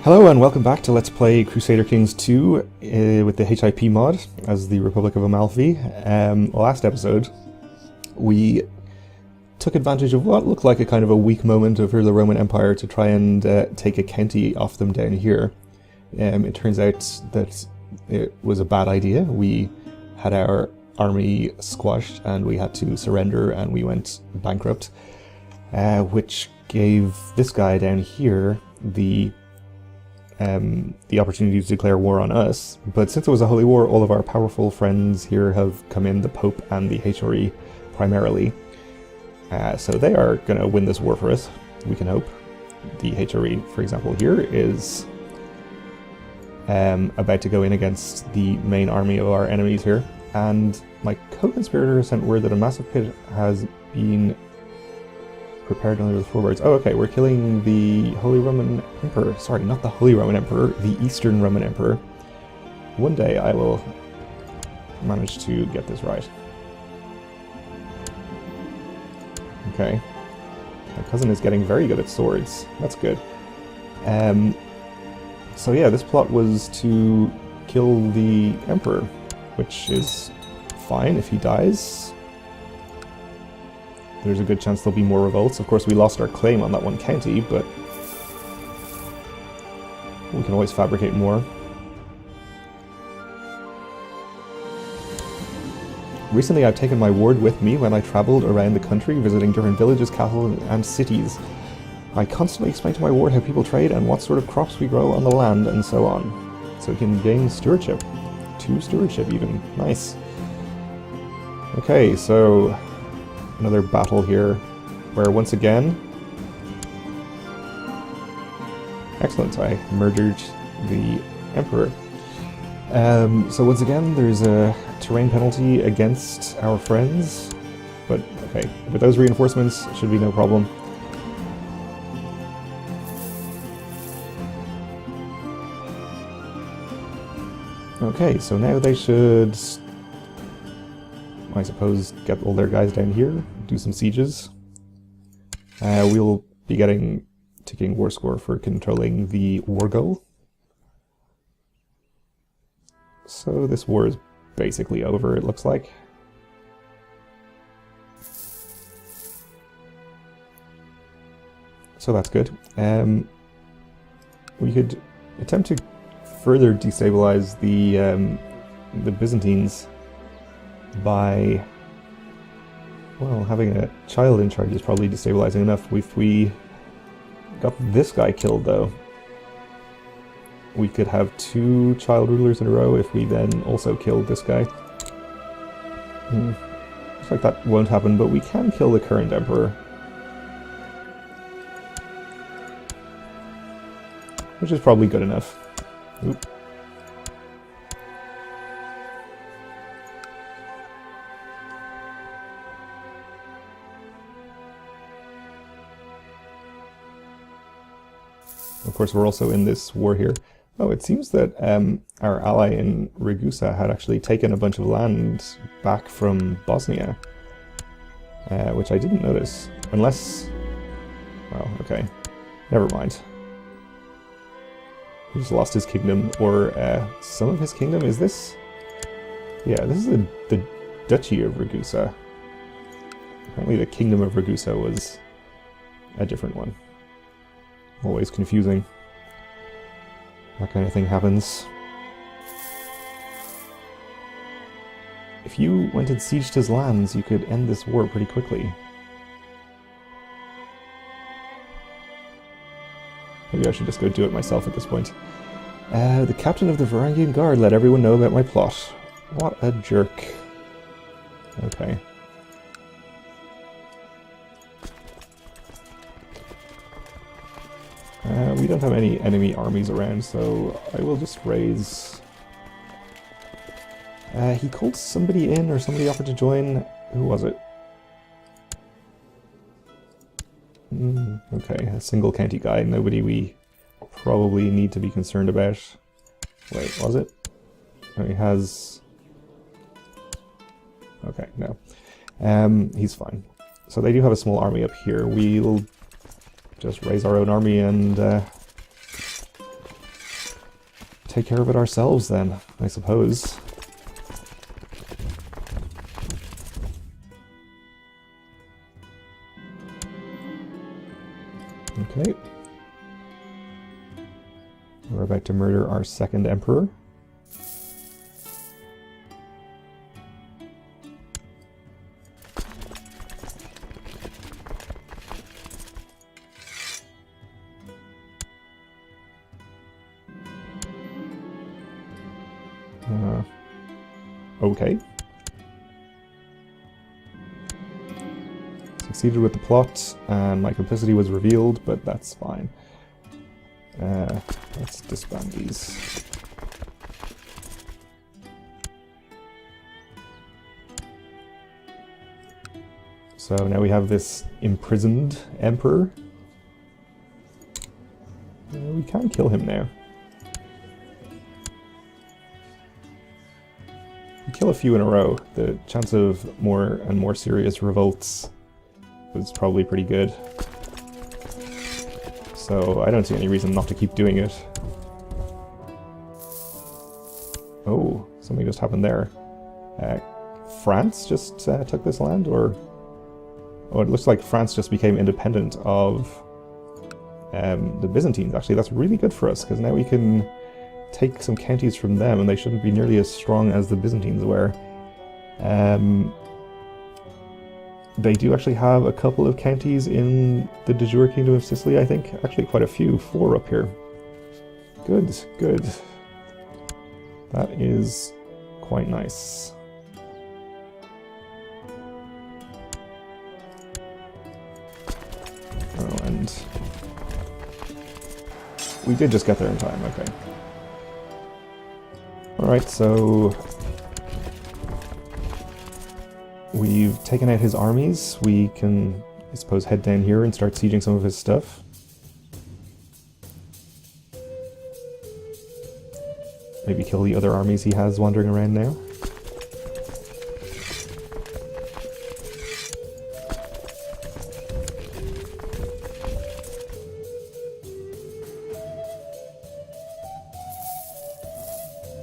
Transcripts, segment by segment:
Hello and welcome back to Let's Play Crusader Kings 2 with the HIP mod as the Republic of Amalfi. Last episode we took advantage of what looked like a kind of a weak moment of the Roman Empire to try and take a county off them down here. It turns out that it was a bad idea. We had our army squashed and we had to surrender and we went bankrupt, which gave this guy down here the opportunity to declare war on us. But since it was a holy war, all of our powerful friends here have come in, the Pope and the HRE primarily. So they are going to win this war for us, we can hope. The HRE, for example, here is about to go in against the main army of our enemies here. And my co-conspirator sent word that a massive pit has been prepared under the floorboards. Oh, okay, we're killing the Holy Roman Emperor. Sorry, not the Holy Roman Emperor, the Eastern Roman Emperor. One day I will manage to get this right. Okay. My cousin is getting very good at swords. That's good. So yeah, this plot was to kill the Emperor, which is fine if he dies. There's a good chance there'll be more revolts. Of course, we lost our claim on that one county, but we can always fabricate more. Recently, I've taken my ward with me when I traveled around the country, visiting different villages, castles, and cities. I constantly explain to my ward how people trade and what sort of crops we grow on the land, and so on. So we can gain stewardship. 2 stewardship, even. Nice. Okay, so another battle here, where once again... Excellent, I murdered the Emperor. So once again, there's a terrain penalty against our friends, but okay, with those reinforcements, should be no problem. Okay, so now they should, I suppose, get all their guys down here, do some sieges. We'll be getting ticking war score for controlling the war goal. So this war is basically over, it looks like. So that's good. We could attempt to further destabilize the Byzantines by, well, having a child in charge is probably destabilizing enough. If we got this guy killed, though, we could have 2 child rulers in a row if we then also killed this guy. Looks like that won't happen, but we can kill the current emperor, which is probably good enough. Oop. Of course, we're also in this war here. Oh, it seems that our ally in Ragusa had actually taken a bunch of land back from Bosnia, which I didn't notice. Unless... well, okay. Never mind. He just lost his kingdom, or some of his kingdom. Is this? Yeah, this is the Duchy of Ragusa. Apparently the Kingdom of Ragusa was a different one. Always confusing. That kind of thing happens. If you went and sieged his lands, you could end this war pretty quickly. Maybe I should just go do it myself at this point. The captain of the Varangian Guard let everyone know about my plot. What a jerk. Okay. We don't have any enemy armies around, so I will just raise... he called somebody in, or somebody offered to join. Who was it? Okay, a single county guy, nobody we probably need to be concerned about. Wait, was it? Oh, he has... okay, no. He's fine. So they do have a small army up here. We'll just raise our own army and take care of it ourselves then, I suppose. Okay. We're about to murder our second emperor. Okay. Succeeded with the plot, and my complicity was revealed, but that's fine. Let's disband these. So now we have this imprisoned emperor. We can kill him now. We kill a few in a row. The chance of more and more serious revolts was probably pretty good. So I don't see any reason not to keep doing it. Oh, something just happened there. France just took this land, or... Oh, it looks like France just became independent of the Byzantines, actually. That's really good for us, because now we can take some counties from them, and they shouldn't be nearly as strong as the Byzantines were. They do actually have a couple of counties in the de jure Kingdom of Sicily, I think. Actually, quite a few. 4 up here. Good, good. That is quite nice. Oh, and we did just get there in time, okay. Alright, so we've taken out his armies. We can, I suppose, head down here and start sieging some of his stuff. Maybe kill the other armies he has wandering around now.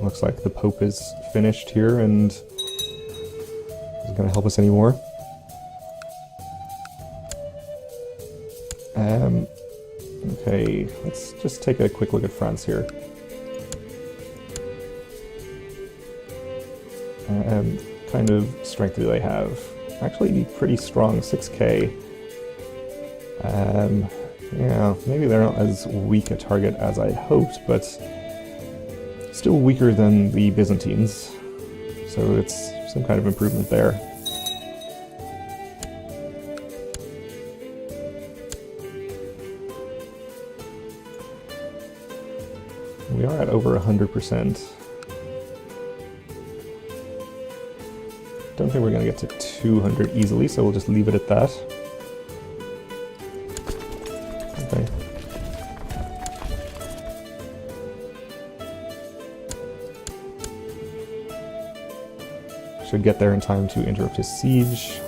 Looks like the Pope is finished here and isn't going to help us anymore. Okay, let's just take a quick look at France here. Kind of strength do they have? Actually pretty strong, 6k. Yeah, maybe they're not as weak a target as I hoped, but still weaker than the Byzantines, so it's some kind of improvement there. We are at over 100%. Don't think we're going to get to 200 easily, so we'll just leave it at that. Okay. Should get there in time to interrupt his siege.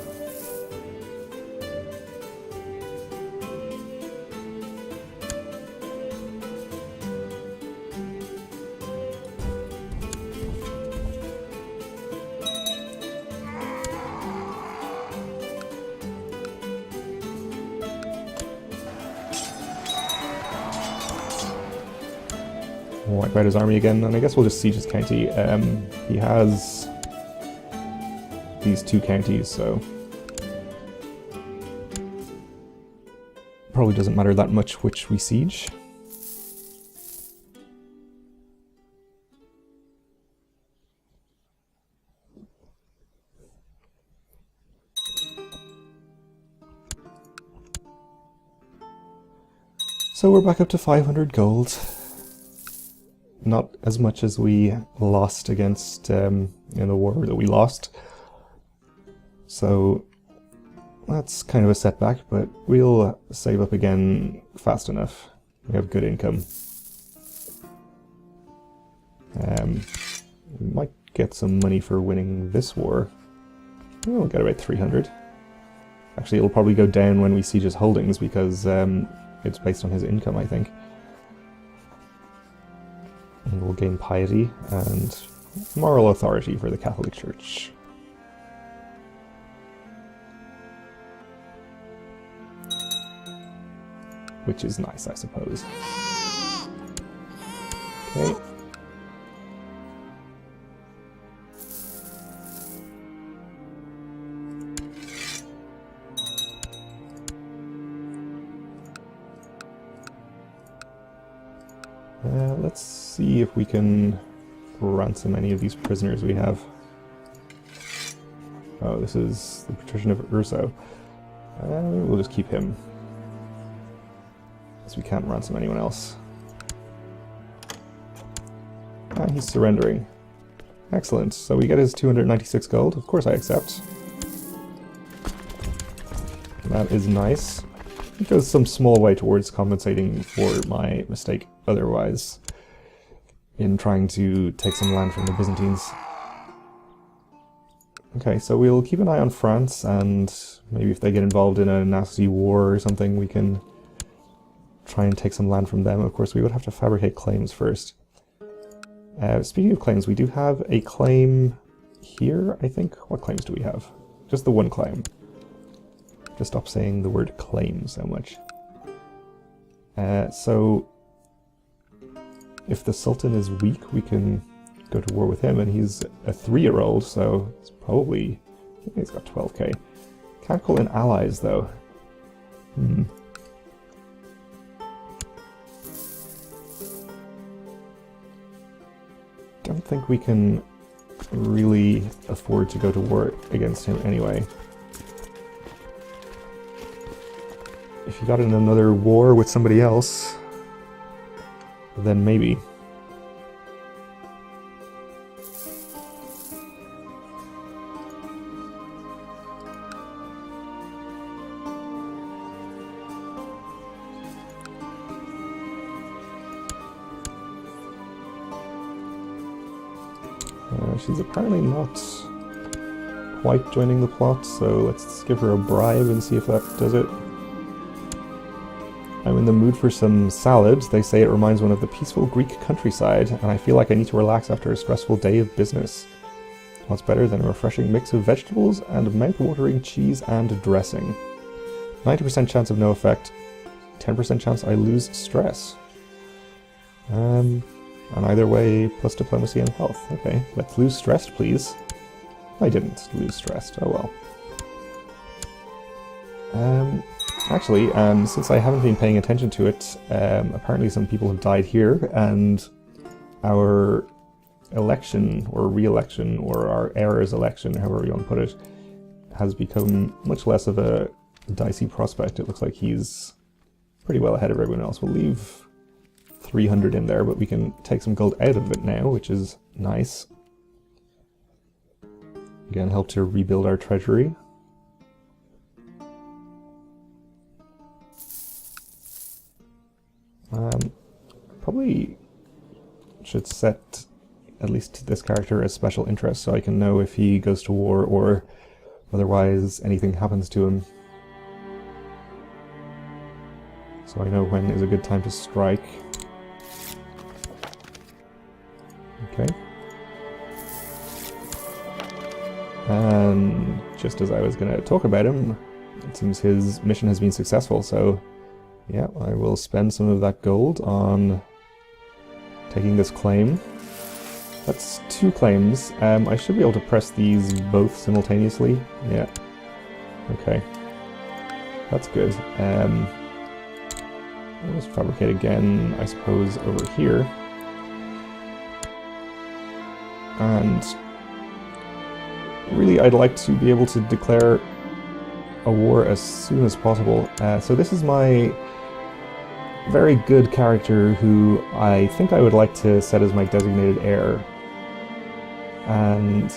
Wipe out his army again, and I guess we'll just siege his county. He has these 2 counties, so probably doesn't matter that much which we siege. So we're back up to 500 gold. Not as much as we lost against in the war that we lost. So that's kind of a setback, but we'll save up again fast enough. We have good income. We might get some money for winning this war. We'll get about 300. Actually, it'll probably go down when we siege his holdings because it's based on his income, I think. And we'll gain piety and moral authority for the Catholic Church. Which is nice, I suppose. Okay. Let's see if we can ransom any of these prisoners we have. Oh, this is the patrician of Urso. We'll just keep him, as we can't ransom anyone else. Ah, he's surrendering. Excellent. So we get his 296 gold. Of course I accept. That is nice. It goes some small way towards compensating for my mistake otherwise in trying to take some land from the Byzantines. Okay, so we'll keep an eye on France, and maybe if they get involved in a nasty war or something, we can try and take some land from them. Of course, we would have to fabricate claims first. Speaking of claims, we do have a claim here, I think. What claims do we have? Just the one claim. Just stop saying the word claim so much. So, if the Sultan is weak, we can go to war with him, and he's a 3-year-old, so it's probably... I think he's got 12k. Can't call in allies, though. Don't think we can really afford to go to war against him anyway. If you got in another war with somebody else, then maybe. She's apparently not quite joining the plot, so let's give her a bribe and see if that does it. I'm in the mood for some salad. They say it reminds one of the peaceful Greek countryside, and I feel like I need to relax after a stressful day of business. What's better than a refreshing mix of vegetables and mouth-watering cheese and dressing? 90% chance of no effect, 10% chance I lose stress. And either way, plus diplomacy and health. Okay, let's lose stressed, please. I didn't lose stressed. Oh well. Actually, since I haven't been paying attention to it, apparently some people have died here, and our election, or re-election, or our heir's election, however you want to put it, has become much less of a dicey prospect. It looks like he's pretty well ahead of everyone else. We'll leave 300 in there, but we can take some gold out of it now, which is nice. Again, help to rebuild our treasury. Probably should set at least this character as special interest so I can know if he goes to war or otherwise anything happens to him. So I know when is a good time to strike. Okay. And just as I was going to talk about him, it seems his mission has been successful, so yeah, I will spend some of that gold on taking this claim. That's 2 claims. I should be able to press these both simultaneously. Yeah. Okay. That's good. Let's fabricate again, I suppose, over here. And really, I'd like to be able to declare a war as soon as possible. So this is my very good character who I think I would like to set as my designated heir. And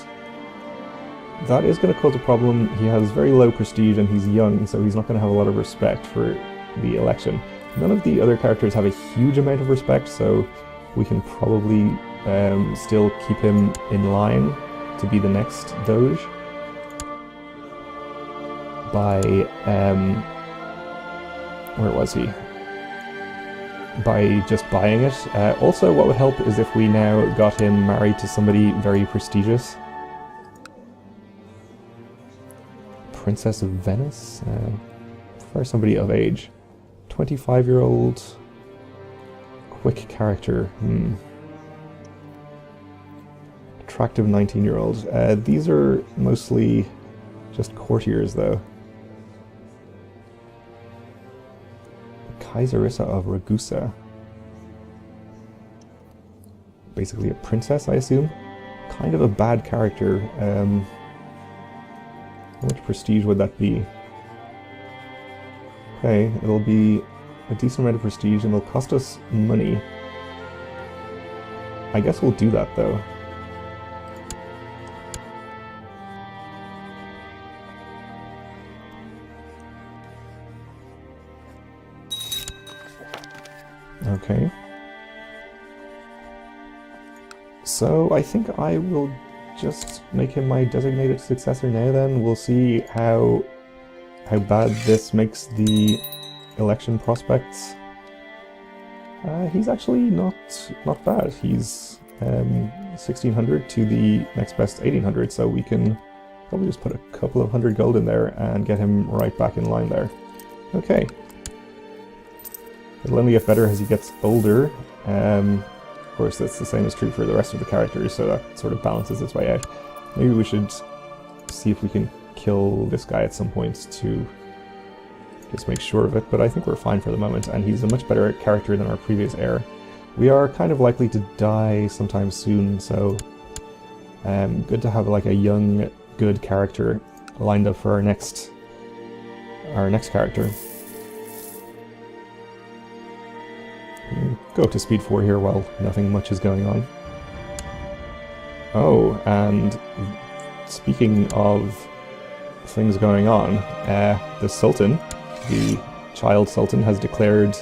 that is going to cause a problem. He has very low prestige and he's young, so he's not going to have a lot of respect for the election. None of the other characters have a huge amount of respect, so we can probably still keep him in line to be the next Doge by, where was he? by just buying it. Also, what would help is if we now got him married to somebody very prestigious. Princess of Venice? For somebody of age. 25-year-old. Quick character. Attractive 19-year-old. These are mostly just courtiers, though. Kaiserissa of Ragusa. Basically a princess, I assume. Kind of a bad character. How much prestige would that be? Okay, it'll be a decent amount of prestige and it'll cost us money. I guess we'll do that, though. Okay. So I think I will just make him my designated successor now then. We'll see how bad this makes the election prospects. He's actually not bad. He's 1600 to the next best 1800, so we can probably just put a couple of hundred gold in there and get him right back in line there. Okay. It'll only get better as he gets older. Of course, that's the same is true for the rest of the characters, so that sort of balances its way out. Maybe we should see if we can kill this guy at some point to just make sure of it, but I think we're fine for the moment, and he's a much better character than our previous heir. We are kind of likely to die sometime soon, so good to have like a young, good character lined up for our next character. Go up to speed 4 here while nothing much is going on. Oh, and speaking of things going on, the Sultan, the child Sultan, has declared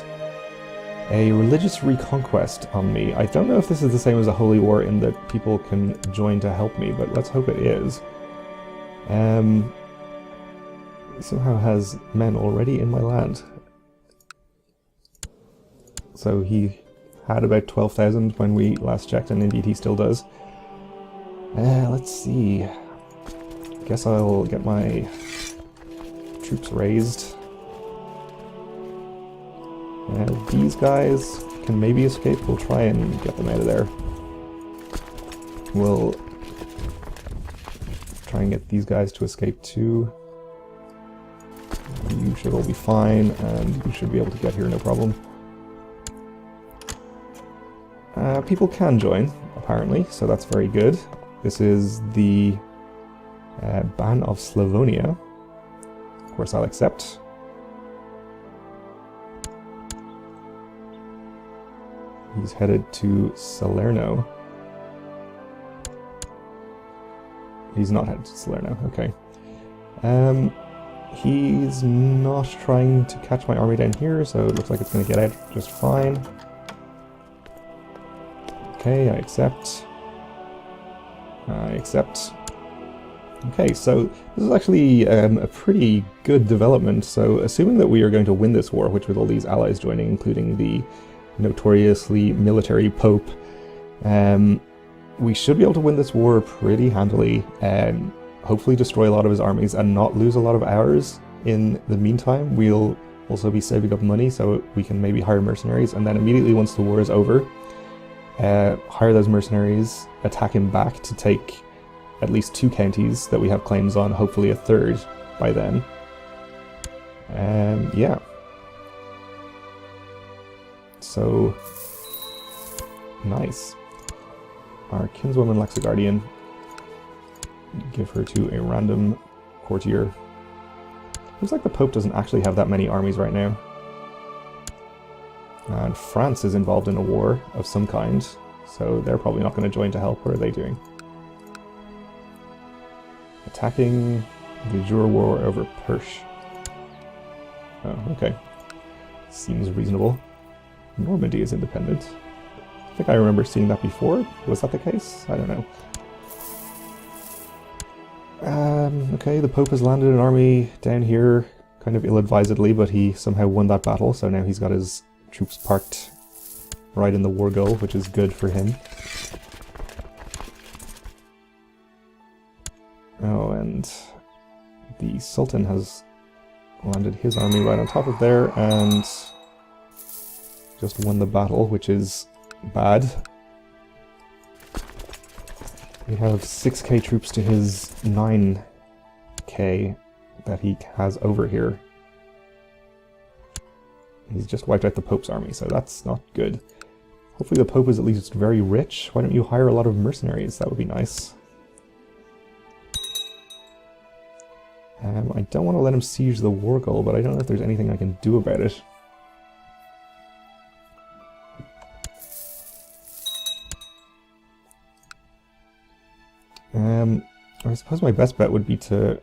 a religious reconquest on me. I don't know if this is the same as a holy war in that people can join to help me, but let's hope it is. Somehow has men already in my land. So he had about 12,000 when we last checked, and indeed he still does. Let's see. Guess I'll get my troops raised. These guys can maybe escape. We'll try and get them out of there. We'll try and get these guys to escape too. You should all be fine, and you should be able to get here no problem. People can join, apparently, so that's very good. This is the Ban of Slavonia. Of course, I'll accept. He's headed to Salerno. He's not headed to Salerno, okay. He's not trying to catch my army down here, so it looks like it's going to get out just fine. Okay, I accept. I accept. Okay, so this is actually a pretty good development. So assuming that we are going to win this war, which with all these allies joining, including the notoriously military Pope, we should be able to win this war pretty handily, and hopefully destroy a lot of his armies and not lose a lot of ours. In the meantime, we'll also be saving up money so we can maybe hire mercenaries, and then immediately once the war is over, hire those mercenaries, attack him back to take at least 2 counties that we have claims on, hopefully a 3rd by then. Yeah. So, nice. Our kinswoman Lexiguardian, give her to a random courtier. Looks like the Pope doesn't actually have that many armies right now. And France is involved in a war of some kind, so they're probably not going to join to help. What are they doing? Attacking the Jura War over Perche. Oh, okay. Seems reasonable. Normandy is independent. I think I remember seeing that before. Was that the case? I don't know. Okay, the Pope has landed an army down here, kind of ill-advisedly, but he somehow won that battle, so now he's got his troops parked right in the war goal, which is good for him. Oh, and the Sultan has landed his army right on top of there and just won the battle, which is bad. We have 6k troops to his 9k that he has over here. He's just wiped out the Pope's army, so that's not good. Hopefully the Pope is at least very rich. Why don't you hire a lot of mercenaries? That would be nice. I don't want to let him siege the war goal, but I don't know if there's anything I can do about it. I suppose my best bet would be to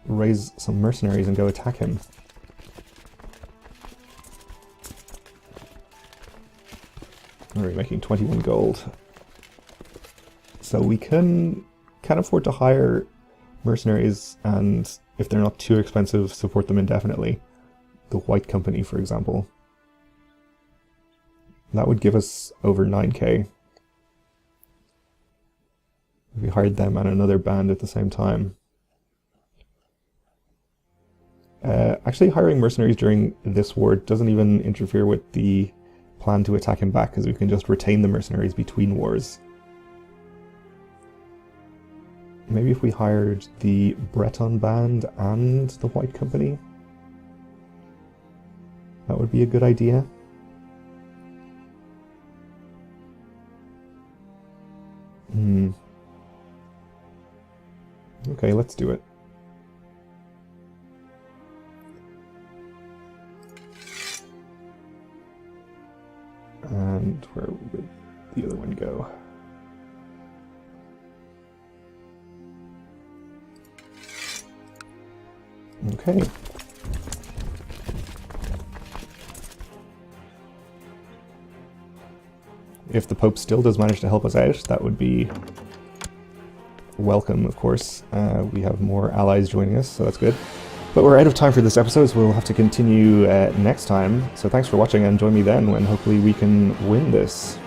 raise some mercenaries and go attack him. We're making 21 gold. So we can afford to hire mercenaries, and if they're not too expensive, support them indefinitely. The White Company, for example. That would give us over 9k. If we hired them and another band at the same time. Actually, hiring mercenaries during this war doesn't even interfere with the plan to attack him back, because we can just retain the mercenaries between wars. Maybe if we hired the Breton band and the White Company, that would be a good idea. Okay, let's do it. And where would the other one go? Okay. If the Pope still does manage to help us out, that would be welcome, of course. We have more allies joining us, so that's good. But we're out of time for this episode, so we'll have to continue next time. So thanks for watching, and join me then when hopefully we can win this.